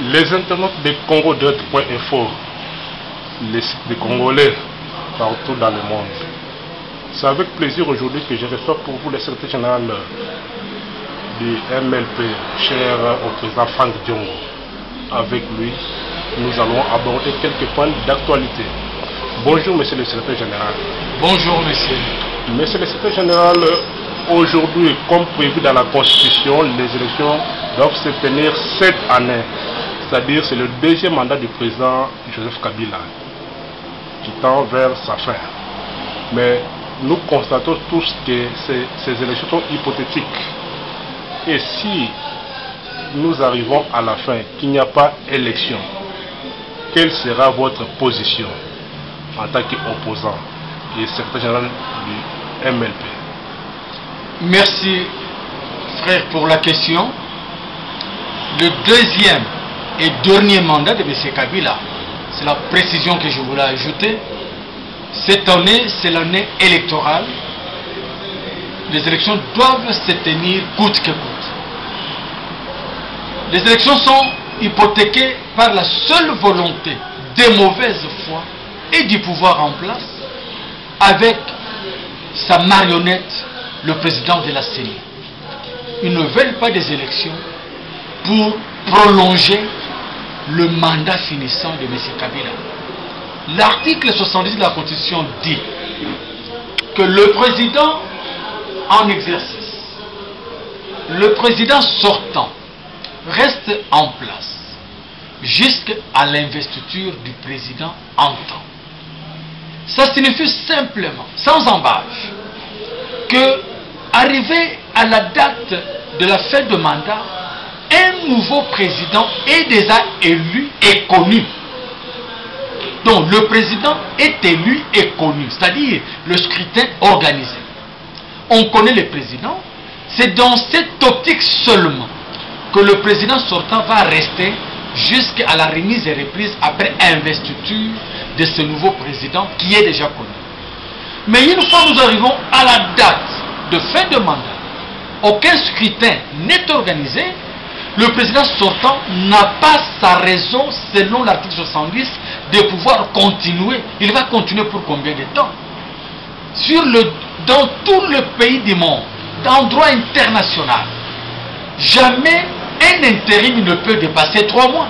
Les internautes de Congo.info, les sites des Congolais partout dans le monde. C'est avec plaisir aujourd'hui que je reçois pour vous le secrétaire général du MLP, cher au président Franck Diongo. Avec lui, nous allons aborder quelques points d'actualité. Bonjour monsieur le secrétaire général. Bonjour monsieur. Monsieur le secrétaire général, aujourd'hui, comme prévu dans la Constitution, les élections doivent se tenir cette année. C'est-à-dire c'est le deuxième mandat du président Joseph Kabila qui tend vers sa fin. Mais nous constatons tous que ces élections sont hypothétiques. Et si nous arrivons à la fin, qu'il n'y a pas élection, quelle sera votre position en tant qu'opposant et secrétaire général du MLP? Merci frère pour la question. Le deuxième et dernier mandat de M. Kabila, c'est la précision que je voulais ajouter. Cette année, c'est l'année électorale. Les élections doivent se tenir coûte que coûte. Les élections sont hypothéquées par la seule volonté de mauvaise foi et du pouvoir en place avec sa marionnette, le président de la CENI. Ils ne veulent pas des élections pour prolonger le mandat finissant de M. Kabila. L'article 70 de la Constitution dit que le président en exercice, le président sortant, reste en place jusqu'à l'investiture du président entrant. Ça signifie simplement, sans embâche, que arrivé à la date de la fin de mandat, un nouveau président est déjà élu et connu. Donc le président est élu et connu, c'est-à-dire le scrutin organisé. On connaît le président, c'est dans cette optique seulement que le président sortant va rester jusqu'à la remise et reprise après investiture de ce nouveau président qui est déjà connu. Mais une fois nous arrivons à la date de fin de mandat, aucun scrutin n'est organisé, le président sortant n'a pas sa raison, selon l'article 70, de pouvoir continuer. Il va continuer pour combien de temps? Dans tout le pays du monde, dans le droit international, jamais un intérim ne peut dépasser 3 mois.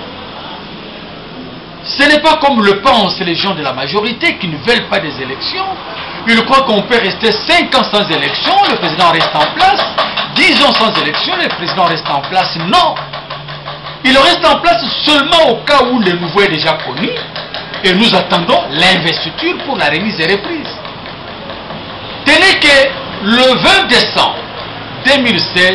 Ce n'est pas comme le pensent les gens de la majorité qui ne veulent pas des élections. Ils croient qu'on peut rester 5 ans sans élection, le président reste en place. 10 ans sans élection, le président reste en place. Non. Il reste en place seulement au cas où le nouveau est déjà connu. Et nous attendons l'investiture pour la remise et reprise. Tenez que le 20 décembre 2016,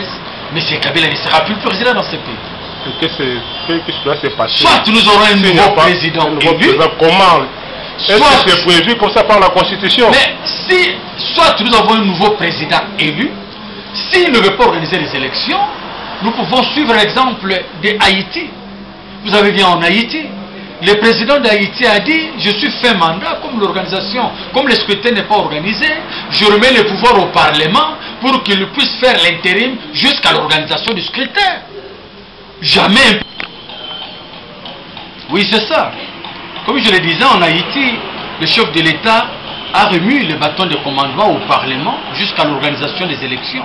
M. Kabila ne sera plus président dans ce pays. Qu'est-ce qui doit se passer? Soit nous aurons un nouveau président élu. Comment? Est-ce que c'est prévu comme ça par la Constitution? Mais si, soit nous avons un nouveau président élu, s'il ne veut pas organiser les élections, nous pouvons suivre l'exemple de Haïti. Vous avez vu en Haïti, le président d'Haïti a dit, je suis fin mandat, comme l'organisation, comme le scrutin n'est pas organisé, je remets le pouvoir au Parlement pour qu'il puisse faire l'intérim jusqu'à l'organisation du scrutin. Jamais. Oui, c'est ça. Comme je le disais, en Haïti, le chef de l'État a remis le bâton de commandement au Parlement jusqu'à l'organisation des élections.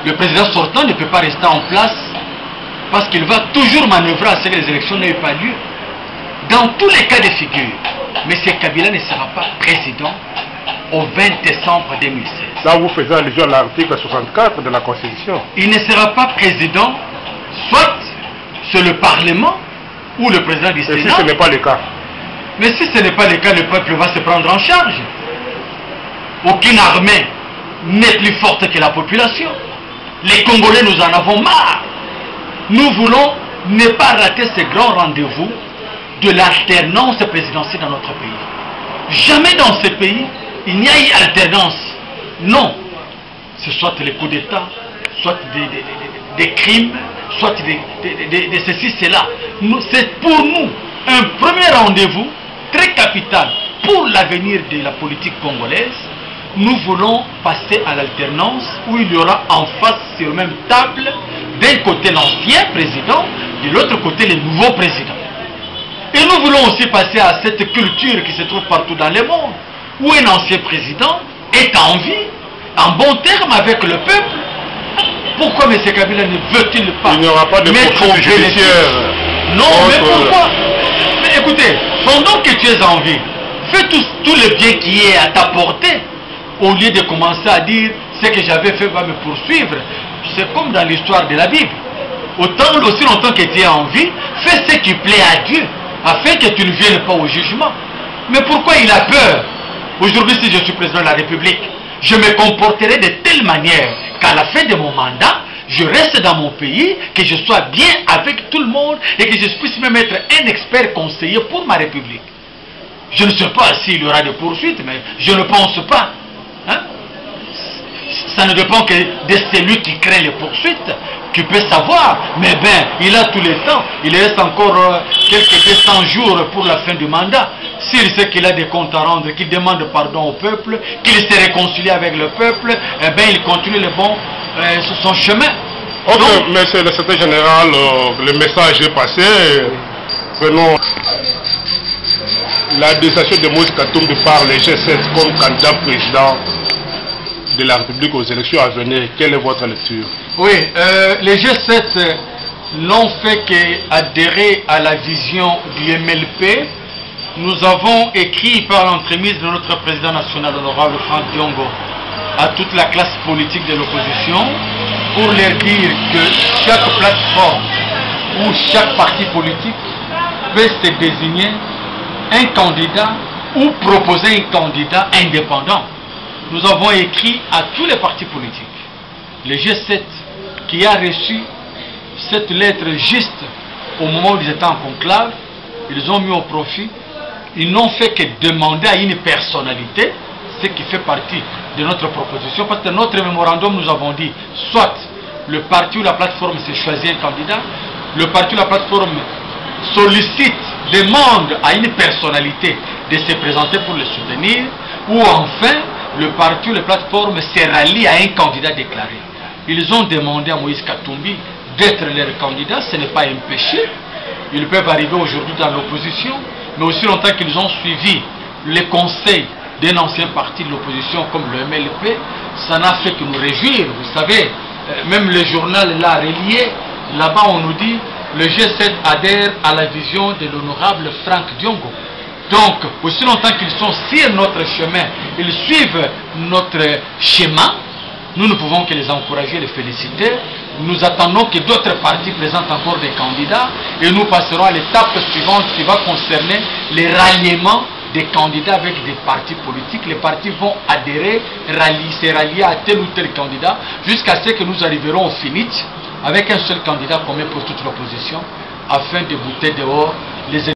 Le président sortant ne peut pas rester en place parce qu'il va toujours manœuvrer à ce que les élections n'aient pas lieu. Dans tous les cas de figure, M. Kabila ne sera pas président au 20 décembre 2016. Là, vous faites allusion à l'article 64 de la Constitution. Il ne sera pas président, soit c'est le Parlement ou le président du Sénat. Et si ce n'est pas le cas? Mais si ce n'est pas le cas, le peuple va se prendre en charge. Aucune armée n'est plus forte que la population. Les Congolais, nous en avons marre. Nous voulons ne pas rater ce grand rendez-vous de l'alternance présidentielle dans notre pays. Jamais dans ce pays, il n'y a eu alternance. Non. C'est soit les coups d'État, soit des crimes, soit de ceci, cela. C'est pour nous un premier rendez-vous très capital pour l'avenir de la politique congolaise. Nous voulons passer à l'alternance où il y aura en face sur la même table d'un côté l'ancien président, de l'autre côté les nouveaux présidents. Et nous voulons aussi passer à cette culture qui se trouve partout dans le monde, où un ancien président est en vie, en bon terme avec le peuple. Pourquoi M. Kabila ne veut-il pas Il n'y aura pas de poursuite judiciaire. Non, mais pourquoi? Mais écoutez, pendant que tu es en vie, fais tout le bien qui est à ta portée, au lieu de commencer à dire ce que j'avais fait va me poursuivre. C'est comme dans l'histoire de la Bible. Autant, aussi longtemps que tu es en vie, fais ce qui plaît à Dieu, afin que tu ne viennes pas au jugement. Mais pourquoi il a peur? Aujourd'hui, si je suis président de la République, je me comporterai de telle manière qu'à la fin de mon mandat, je reste dans mon pays, que je sois bien avec tout le monde et que je puisse même être un expert conseiller pour ma République. Je ne sais pas s'il y aura des poursuites, mais je ne pense pas. Hein? Ça ne dépend que de celui qui craint les poursuites, qui peut savoir. Mais bien, il a tous les temps. Il reste encore quelques 200 jours pour la fin du mandat. S'il sait qu'il a des comptes à rendre, qu'il demande pardon au peuple, qu'il se réconcilie avec le peuple, eh bien, il continue sur son chemin. Ok, donc, monsieur le secrétaire général, le message est passé. Prenons la décision de Moïse Katumbi par les G7 comme candidat président de la République aux élections à venir. Quelle est votre lecture? Oui, les G7 n'ont fait qu'adhérer à la vision du MLP. Nous avons écrit par l'entremise de notre président national, l'honorable Franck Diongo, à toute la classe politique de l'opposition pour leur dire que chaque plateforme ou chaque parti politique peut se désigner un candidat ou proposer un candidat indépendant. Nous avons écrit à tous les partis politiques. Le G7 qui a reçu cette lettre juste au moment où ils étaient en conclave, ils ont mis au profit. Ils n'ont fait que demander à une personnalité, ce qui fait partie de notre proposition, parce que notre mémorandum, nous avons dit, soit le parti ou la plateforme s'est choisi un candidat, le parti ou la plateforme sollicite, demande à une personnalité de se présenter pour le soutenir, ou enfin, le parti ou la plateforme se rallie à un candidat déclaré. Ils ont demandé à Moïse Katumbi d'être leur candidat, ce n'est pas un péché. Ils peuvent arriver aujourd'hui dans l'opposition, mais aussi longtemps qu'ils ont suivi les conseils d'un ancien parti de l'opposition comme le MLP, ça n'a fait que nous réjouir. Vous savez, même le journal l'a relié, là-bas on nous dit le G7 adhère à la vision de l'honorable Franck Diongo. Donc, aussi longtemps qu'ils sont sur notre chemin, ils suivent notre schéma, nous ne pouvons que les encourager et les féliciter. Nous attendons que d'autres partis présentent encore des candidats et nous passerons à l'étape suivante qui va concerner les ralliements des candidats avec des partis politiques. Les partis vont adhérer, se rallier à tel ou tel candidat jusqu'à ce que nous arriverons au finish avec un seul candidat commun pour toute l'opposition afin de bouter dehors les